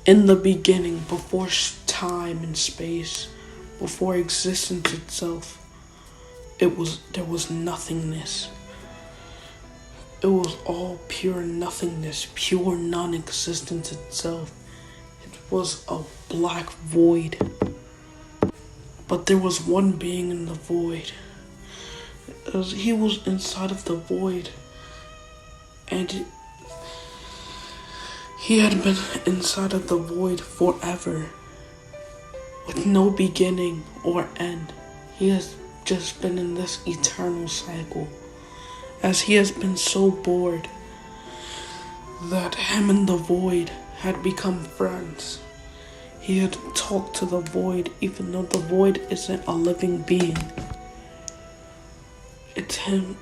In the beginning, before time and space, before existence itself, there was nothingness. It was all pure nothingness, pure non-existence itself. It was a black void. But there was one being in the void. He was inside of the void. And he had been inside of the void forever. With no beginning or end. He has just been in this eternal cycle. As he has been so bored that him and the void had become friends. He had talked to the void even though the void isn't a living being. It's him,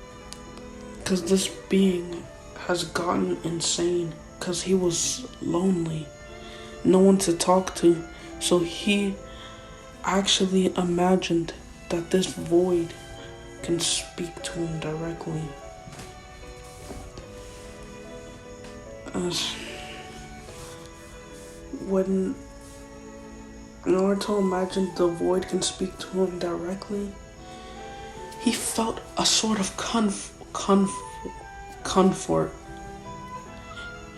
because this being has gotten insane because he was lonely. No one to talk to, so he actually imagined that this void can speak to him directly. As when Naruto imagined the void can speak to him directly, he felt a sort of comfort.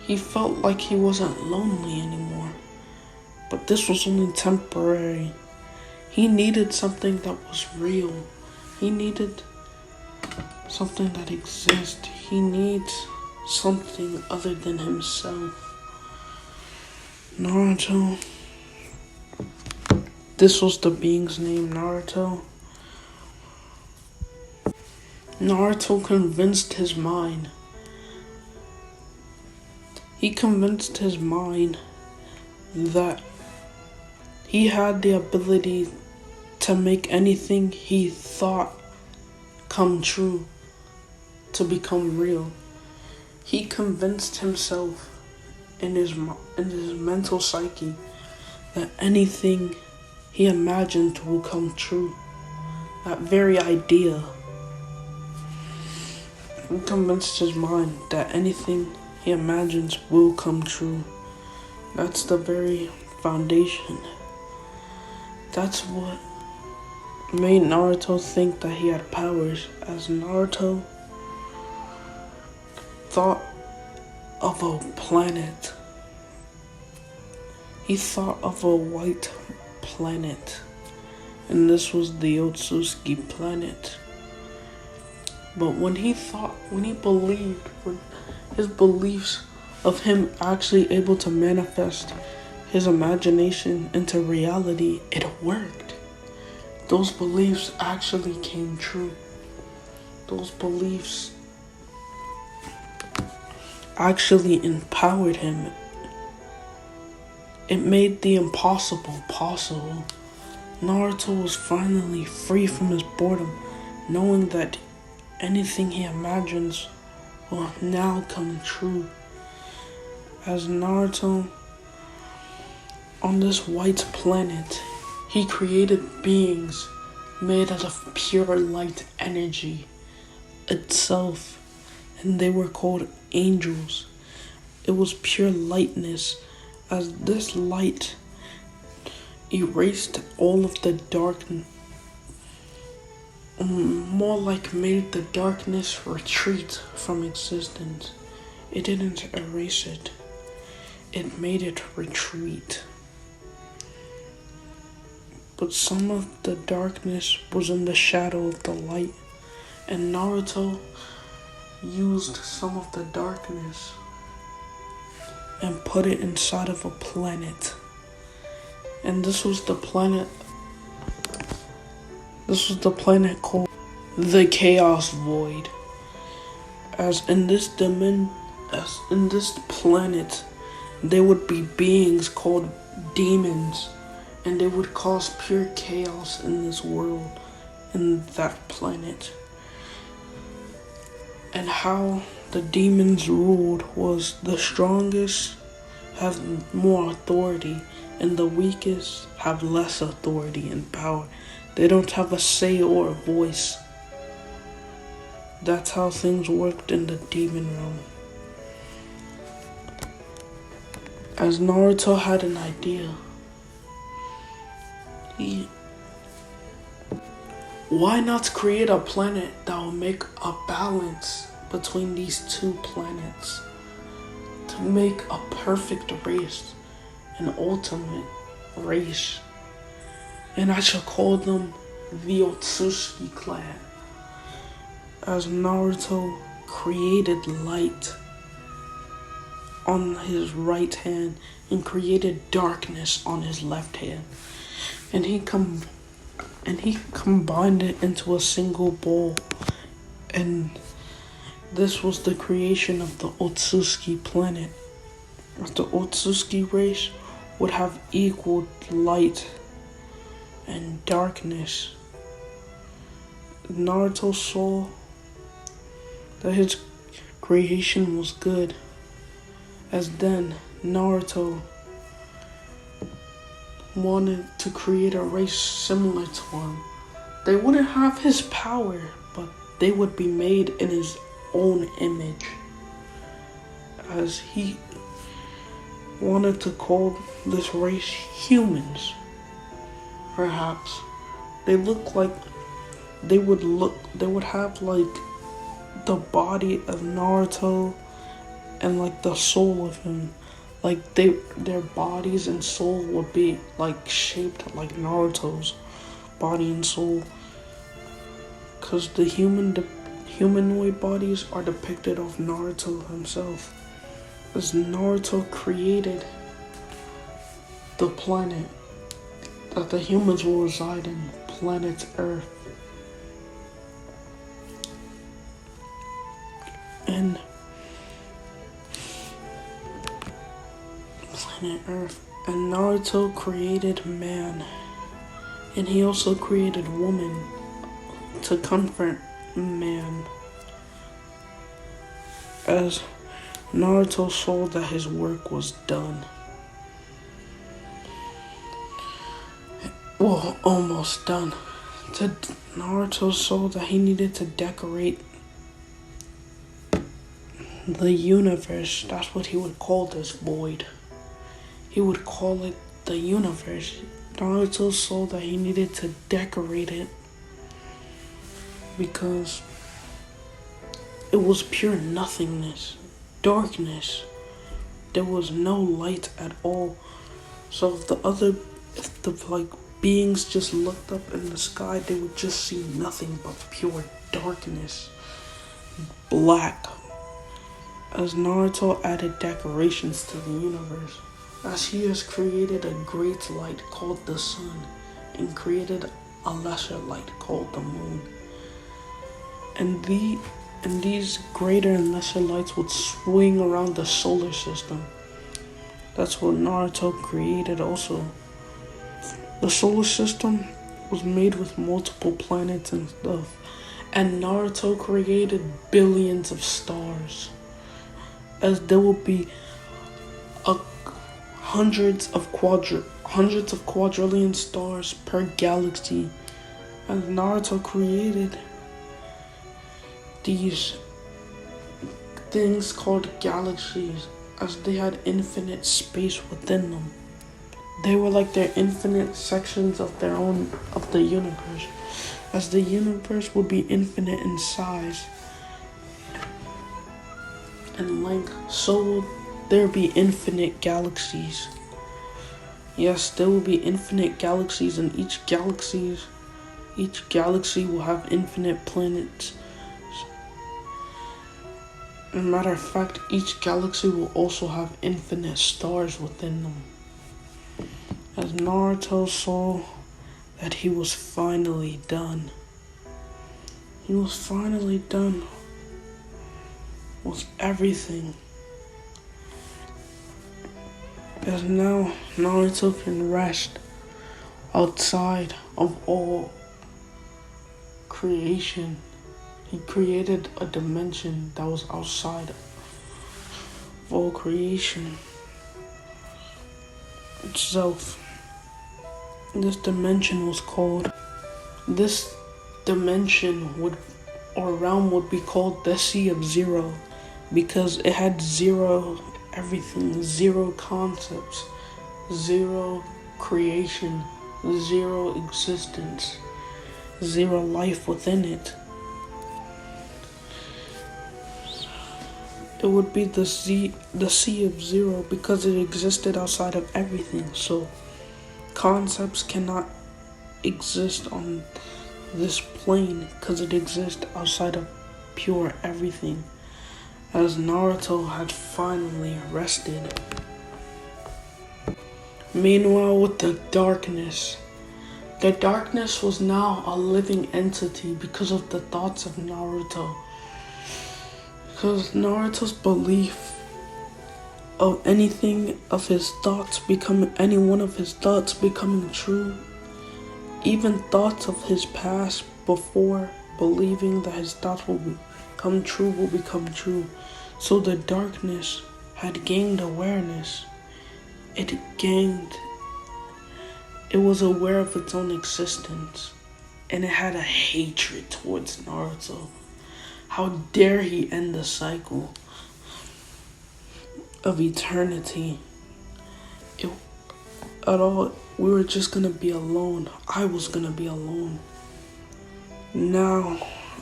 He felt like he wasn't lonely anymore. But this was only temporary. He needed something that was real. He needed something that exists. He needs something other than himself. Naruto. This was the being's name, Naruto. Naruto convinced his mind. He convinced his mind that he had the ability to make anything he thought come true, to become real. He convinced himself in his mental psyche that anything he imagined will come true. That very idea. He convinced his mind that anything he imagines will come true. That's the very foundation. That's what made Naruto think that he had powers, as Naruto thought of a planet. He thought of a white planet, and this was the Otsutsuki planet. But when his beliefs of him actually able to manifest his imagination into reality, it worked. Those beliefs actually came true. Those beliefs actually empowered him. It made the impossible possible. Naruto was finally free from his boredom, knowing that anything he imagines will now come true. As Naruto, on this white planet, he created beings made out of pure light energy itself, and they were called angels. It was pure lightness, as this light erased all of the darkness, more like made the darkness retreat from existence. It didn't erase it. It made it retreat. But some of the darkness was in the shadow of the light, and Naruto used some of the darkness and put it inside of a planet. And this was the planet called the Chaos Void. As in this planet, there would be beings called demons, and they would cause pure chaos in this world, in that planet. And how the demons ruled was the strongest have more authority, and the weakest have less authority and power. They don't have a say or a voice. That's how things worked in the demon realm. As Naruto had an idea, why not create a planet that will make a balance between these two planets to make a perfect race, an ultimate race? And I shall call them the Otsutsuki clan. As Naruto created light on his right hand and created darkness on his left hand, and he combined it into a single ball, and this was the creation of the Otsutsuki planet. The Otsutsuki race would have equal light and darkness. Naruto saw that his creation was good, as then Naruto wanted to create a race similar to him. They wouldn't have his power, but they would be made in his own image, as he wanted to call this race humans. Perhaps they would have like the body of Naruto and like the soul of him. Like their bodies and soul would be like shaped like Naruto's body and soul, cause the humanoid bodies are depicted of Naruto himself. As Naruto created the planet that the humans will reside in, planet Earth. And planet Earth. And Naruto created man. And he also created woman to comfort man. As Naruto saw that his work was done. Well, almost done. Naruto saw that he needed to decorate the universe. That's what he would call this void. He would call it the universe. Naruto saw that he needed to decorate it because it was pure nothingness, darkness. There was no light at all. So if the beings just looked up in the sky, they would just see nothing but pure darkness, black. As Naruto added decorations to the universe, as he has created a great light called the sun, and created a lesser light called the moon. And these greater and lesser lights would swing around the solar system. That's what Naruto created also. The solar system was made with multiple planets and stuff, and Naruto created billions of stars, as there will be hundreds of quadrillion stars per galaxy. And Naruto created these things called galaxies, as they had infinite space within them. They were like their infinite sections of their own, of the universe, as the universe would be infinite in size and length, so will there be infinite galaxies. Yes, there will be infinite galaxies, and each galaxy will have infinite planets. As a matter of fact, each galaxy will also have infinite stars within them. As Naruto saw that he was finally done. He was finally done with everything. As now Naruto can rest outside of all creation. He created a dimension that was outside of all creation itself. This dimension realm would be called the Sea of Zero, because it had zero everything, zero concepts, zero creation, zero existence, zero life within it. It would be the sea of zero because it existed outside of everything. So concepts cannot exist on this plane because it exists outside of pure everything. As Naruto had finally rested. Meanwhile, with the darkness was now a living entity because of the thoughts of Naruto. Because Naruto's belief of any one of his thoughts becoming true, even thoughts of his past before believing that his thoughts will become true. So the darkness had gained awareness. It was aware of its own existence, and it had a hatred towards Naruto. How dare he end the cycle of eternity? We were just gonna be alone. I was gonna be alone. Now,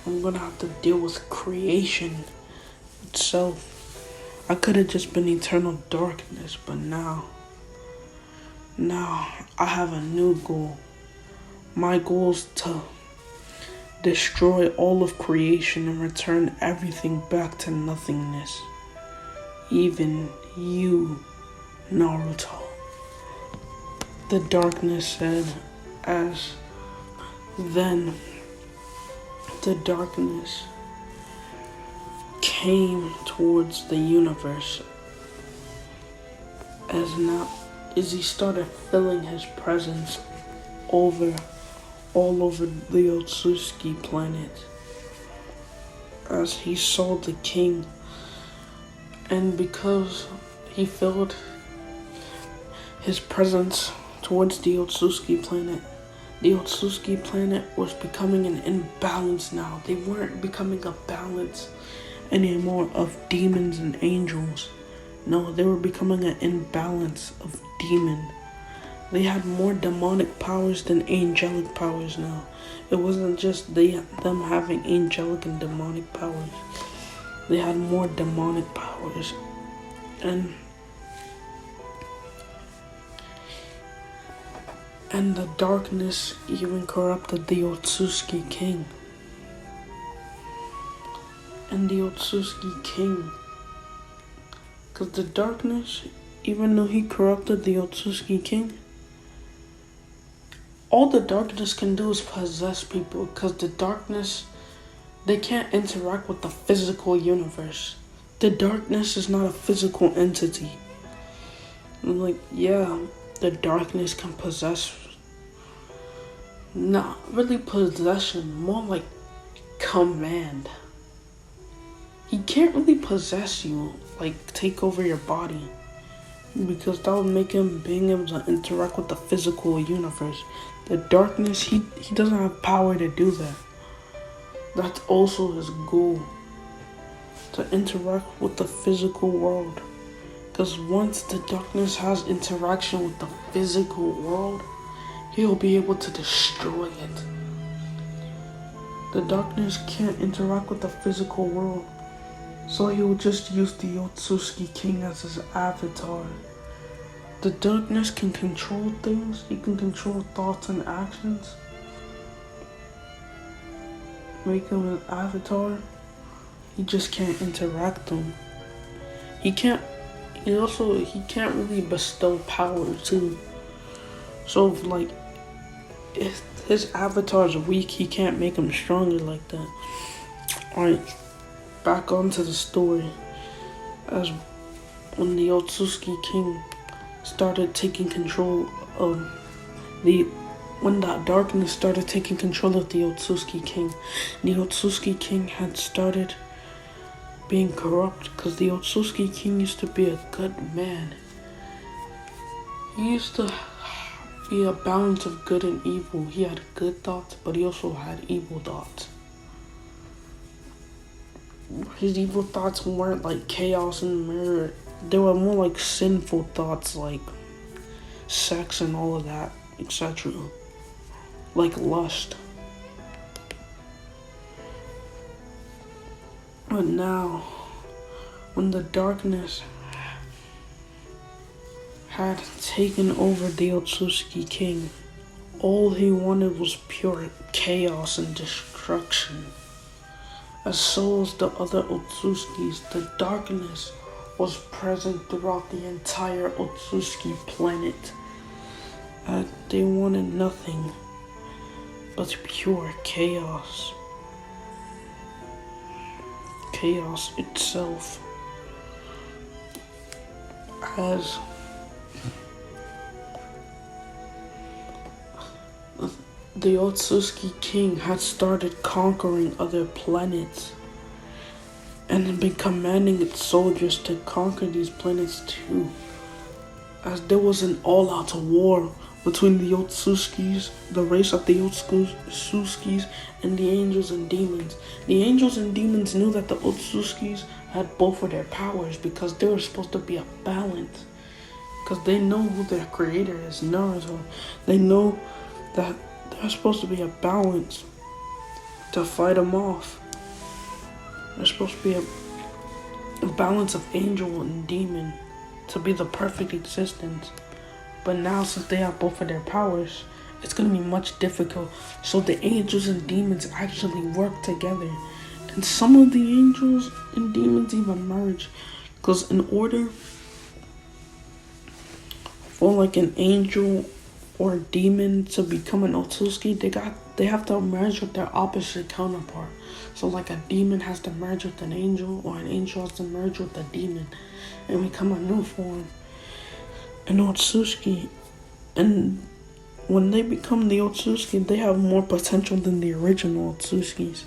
I'm gonna have to deal with creation itself. I could have just been eternal darkness, but now I have a new goal. My goal is to destroy all of creation and return everything back to nothingness. Even you, Naruto. The darkness said, as then the darkness came towards the universe as he started filling his presence all over the Otsutsuki planet, as he saw the king, and because he filled his presence towards the Otsutsuki planet was becoming an imbalance now. They weren't becoming a balance anymore of demons and angels. No, they were becoming an imbalance of demon. They had more demonic powers than angelic powers now. It wasn't just them having angelic and demonic powers. They had more demonic powers. And the darkness even corrupted the Otsutsuki king. And the Otsutsuki king, because the darkness, even though he corrupted the Otsutsuki king, all the darkness can do is possess people, because the darkness, they can't interact with the physical universe. The darkness is not a physical entity. I'm like, yeah, the darkness can possess, not really possession, more like command. He can't really possess you, like take over your body, because that would make him being able to interact with the physical universe. The darkness, he doesn't have power to do that. That's also his goal, to interact with the physical world. Because once the darkness has interaction with the physical world, he'll be able to destroy it. The darkness can't interact with the physical world, so he will just use the Otsutsuki king as his avatar. The darkness can control things, he can control thoughts and actions. Make him an avatar, he just can't interact them. He can't really bestow power too. So if his avatar is weak, he can't make him stronger like that. Alright, back onto the story. As when the Otsutsuki king started taking control of when that darkness started taking control of the Otsutsuki king, the Otsutsuki king had started being corrupt, because the Otsutsuki king used to be a good man. He used to be a balance of good and evil. He had good thoughts, but he also had evil thoughts. His evil thoughts weren't like chaos and murder They were more like sinful thoughts, like sex and all of that, etc. Like lust. But now, when the darkness had taken over the Otsutsuki king, all he wanted was pure chaos and destruction. As so as the other Otsuskis, the darkness was present throughout the entire Otsutsuki planet. They wanted nothing but pure chaos. Chaos itself. As the Otsutsuki king had started conquering other planets and had been commanding its soldiers to conquer these planets too. As there was an all-out war between the Otsutskis, the race of the Otsutskis, and the angels and demons. The angels and demons knew that the Otsutskis had both of their powers because they were supposed to be a balance. Because they know who their creator is, Naruto. They know that there's supposed to be a balance to fight them off. There's supposed to be a balance of angel and demon to be the perfect existence. But now, since they have both of their powers, it's going to be much difficult. So the angels and demons actually work together. And some of the angels and demons even merge. Because in order for like an angel or a demon to become an Otsutsuki, they have to merge with their opposite counterpart. So like a demon has to merge with an angel, or an angel has to merge with a demon and become a new form, an Otsutsuki. And when they become the Otsutsuki, they have more potential than the original Otsutskis.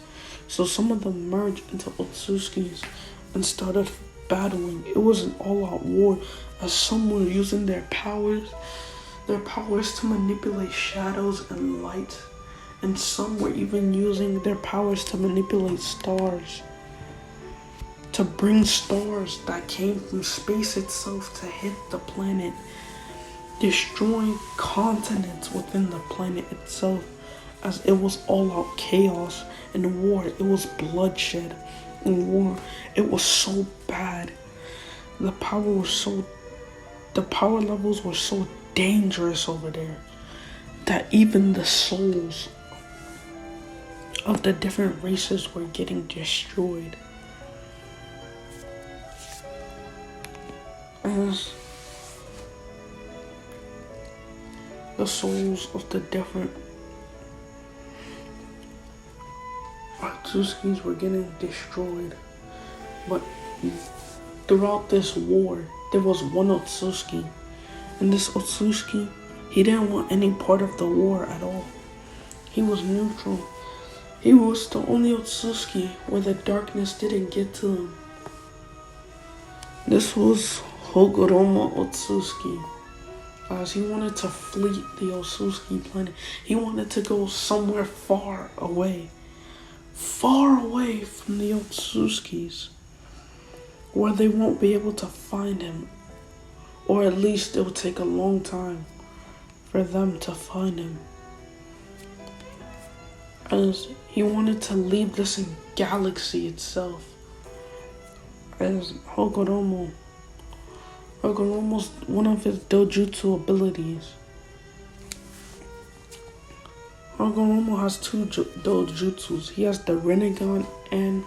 So some of them merged into Otsutskis and started battling. It was an all-out war, as some were using their powers to manipulate shadows and light, and some were even using their powers to manipulate stars, to bring stars that came from space itself to hit the planet, destroying continents within the planet itself, as it was all out chaos and war. It was bloodshed and war. It was so bad. The power levels were so dangerous over there that even the souls of the different races were getting destroyed. As the souls of the different Otsutskis were getting destroyed. But throughout this war, there was one Otsutsuki. And this Otsutsuki, he didn't want any part of the war at all. He was neutral. He was the only Otsutsuki where the darkness didn't get to him. This was Hogoromo Otsutsuki. As he wanted to flee the Otsutsuki planet. He wanted to go somewhere far away from the Otsutskis, where they won't be able to find him, or at least it will take a long time for them to find him. As he wanted to leave this galaxy itself. As Hogoromo's one of his dojutsu abilities. Hogoromo has two dojutsus. He has the Rinnegan and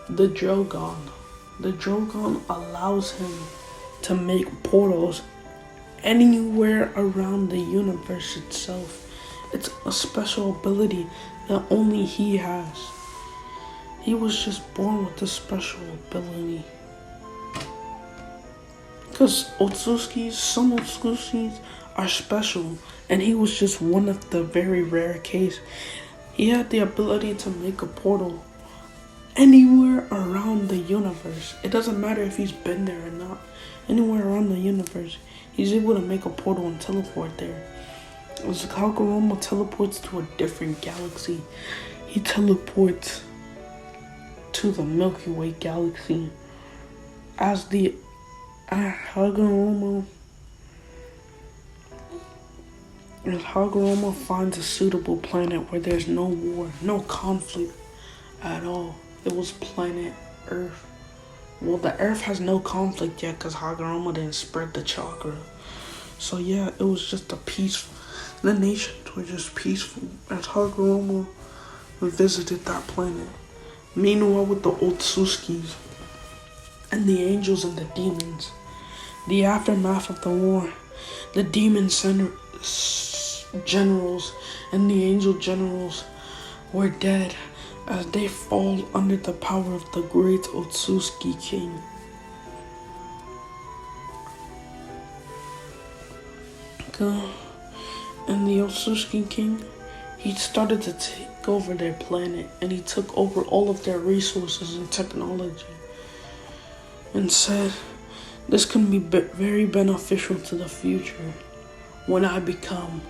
the Drogon. The Drogon allows him to make portals anywhere around the universe itself. It's a special ability that only he has. He was just born with this special ability. Because some Otsutskis are special, and he was just one of the very rare cases. He had the ability to make a portal anywhere around the universe. It doesn't matter if he's been there or not. Anywhere around the universe, he's able to make a portal and teleport there. As Hogoromo teleports to a different galaxy, he teleports to the Milky Way galaxy. As the Hagoromo finds a suitable planet where there's no war, no conflict at all. It was planet Earth. Well, the Earth has no conflict yet because Hagoromo didn't spread the chakra. So yeah, it was just a peaceful. The nations were just peaceful as Hagoromo visited that planet. Meanwhile, with the Otsutskis and the angels and the demons, the aftermath of the war, the demon generals and the angel generals were dead as they fall under the power of the great Otsutsuki king. And the Otsutsuki king, he started to take over their planet, and he took over all of their resources and technology and said, this can be very beneficial to the future when I become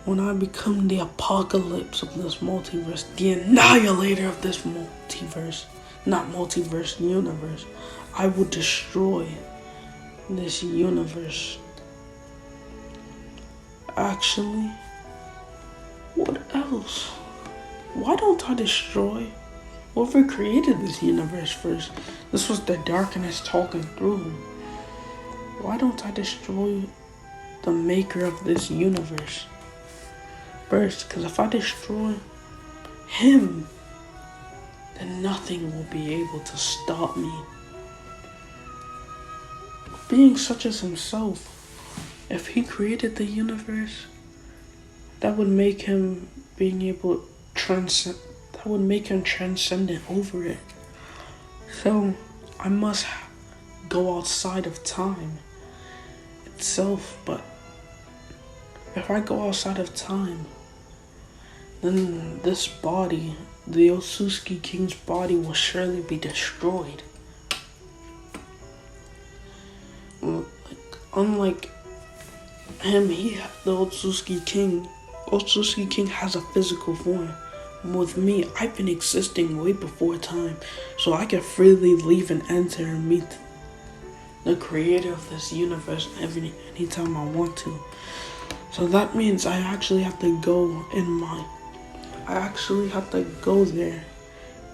the apocalypse of this multiverse, the annihilator of this multiverse, not multiverse, universe. I will destroy this universe. Actually, what else? Why don't I destroy whoever created this universe first? This was the darkness talking through him. Why don't I destroy the maker of this universe first? Because if I destroy him, then nothing will be able to stop me. Being such as himself, if he created the universe, that would make him being able to transcend. That would make him transcendent over it. So I must go outside of time itself. But if I go outside of time, then this body, the Otsutsuki King's body, will surely be destroyed. Unlike him, the Otsutsuki King has a physical form. With me, I've been existing way before time, so I can freely leave and enter and meet the creator of this universe anytime I want to. So that means I actually have to go there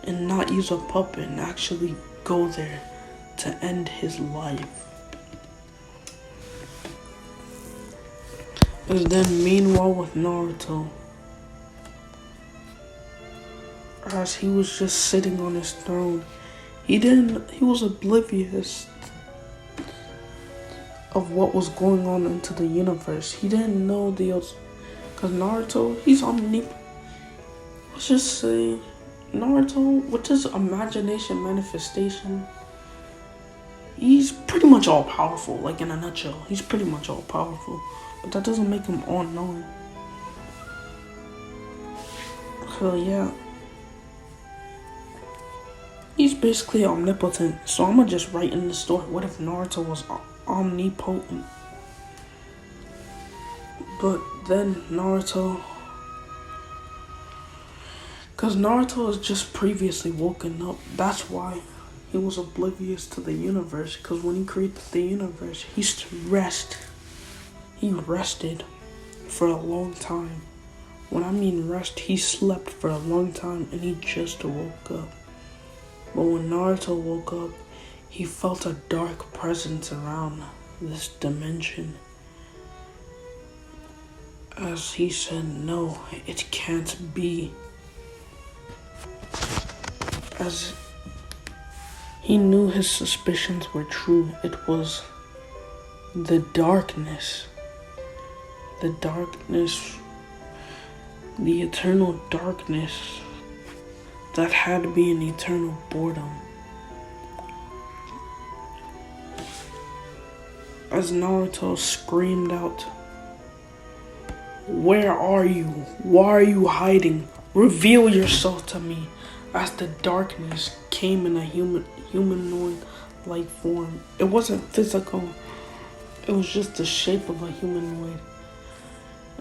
and not use a puppet and actually go there to end his life. And then meanwhile with Naruto, as he was just sitting on his throne, he was oblivious of what was going on into the universe. He didn't know because Naruto, he's omnipotent. Let's just say, Naruto, with his imagination manifestation, he's pretty much all powerful, like in a nutshell. He's pretty much all powerful. But that doesn't make him all-knowing. So yeah. He's basically omnipotent. So I'm gonna just write in the story, what if Naruto was omnipotent? But then because Naruto has just previously woken up. That's why he was oblivious to the universe. Because when he created the universe, he rested for a long time. When I mean rest, he slept for a long time and he just woke up. But when Naruto woke up, he felt a dark presence around this dimension. As he said, no, it can't be. As he knew his suspicions were true, it was the darkness. The eternal darkness that had to be an eternal boredom. As Naruto screamed out, "Where are you? Why are you hiding? Reveal yourself to me!" As the darkness came in a humanoid-like form. It wasn't physical. It was just the shape of a humanoid.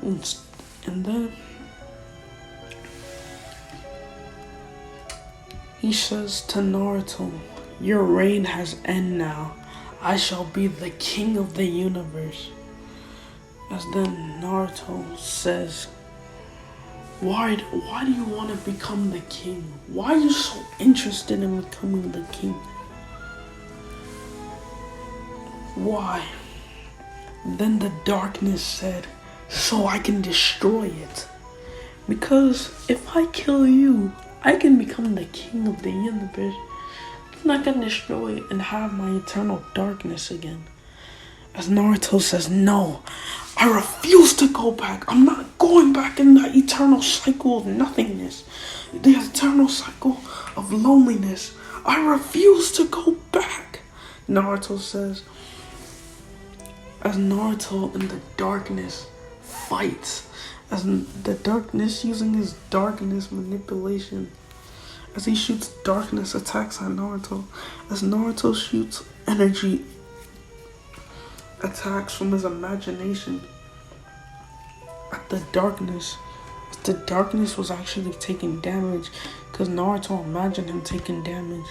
And then he says to Naruto, Your reign has ended now. I shall be the king of the universe. As then Naruto says, why do you want to become the king? Why are you so interested in becoming the king? Why? Then the darkness said, so I can destroy it. Because if I kill you, I can become the king of the universe. Then I can destroy it and have my eternal darkness again. As Naruto says, no, I refuse to go back. I'm not going back in that eternal cycle of nothingness. The eternal cycle of loneliness. I refuse to go back. Naruto says, as Naruto in the darkness fights, as in the darkness using his darkness manipulation, as he shoots darkness attacks at Naruto, as Naruto shoots energy attacks from his imagination at the darkness. The darkness was actually taking damage because Naruto imagined him taking damage.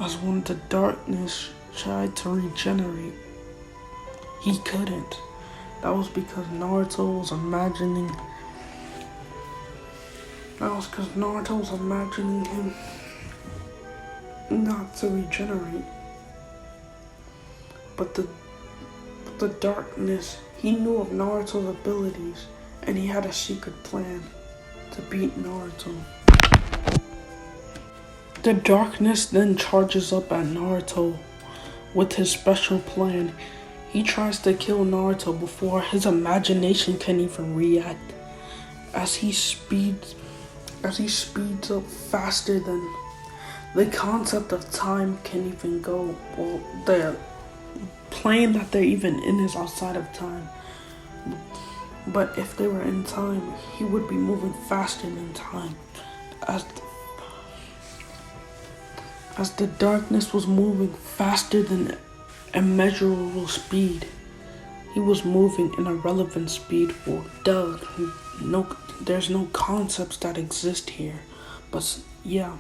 As when the darkness tried to regenerate, he couldn't. That was because Naruto was imagining. That was because Naruto was imagining him not to regenerate. But the darkness, he knew of Naruto's abilities, and he had a secret plan to beat Naruto. The darkness then charges up at Naruto with his special plan. He tries to kill Naruto before his imagination can even react. As he speeds up faster than the concept of time can even go. Well, the plane that they're even in is outside of time. But if they were in time, he would be moving faster than time. As the darkness was moving faster than immeasurable speed, he was moving in a relevant speed. Well, there's no concepts that exist here. But yeah,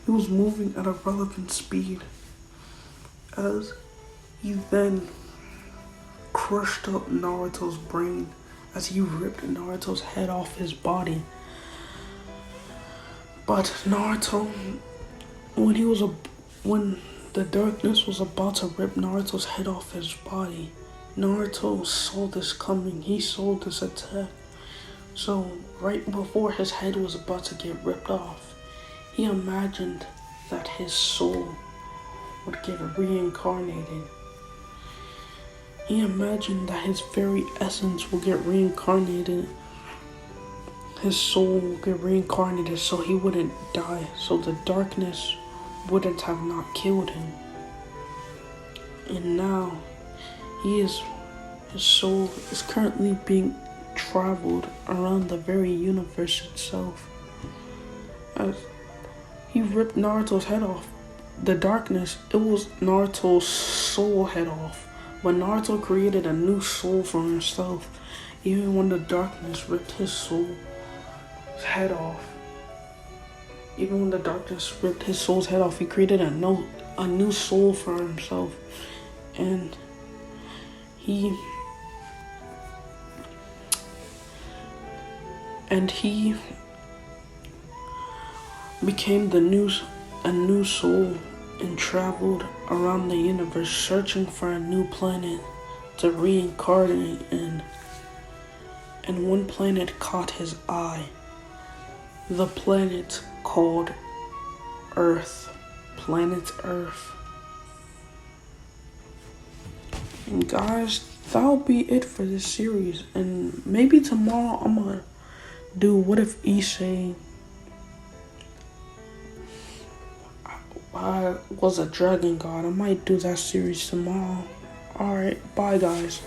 he was moving at a relevant speed. As he then crushed up Naruto's brain, as he ripped Naruto's head off his body. But Naruto, when the darkness was about to rip Naruto's head off his body, Naruto saw this coming. He saw this attack. So right before his head was about to get ripped off, he imagined that his soul would get reincarnated. He imagined that his very essence will get reincarnated. His soul will get reincarnated so he wouldn't die, so the darkness wouldn't have not killed him. And now his soul is currently being traveled around the very universe itself. As he ripped Naruto's head off, the darkness, it was Naruto's soul head off. But Naruto created a new soul for himself. Even when the darkness ripped his soul's head off. Even when the darkness ripped his soul's head off, he created a new soul for himself. And he became a new soul and traveled around the universe searching for a new planet to reincarnate in. And one planet caught his eye. The planet called Earth. Planet Earth. And guys, that'll be it for this series. And maybe tomorrow I'm gonna do What If Issei I was a dragon god. I might do that series tomorrow. Alright, bye guys.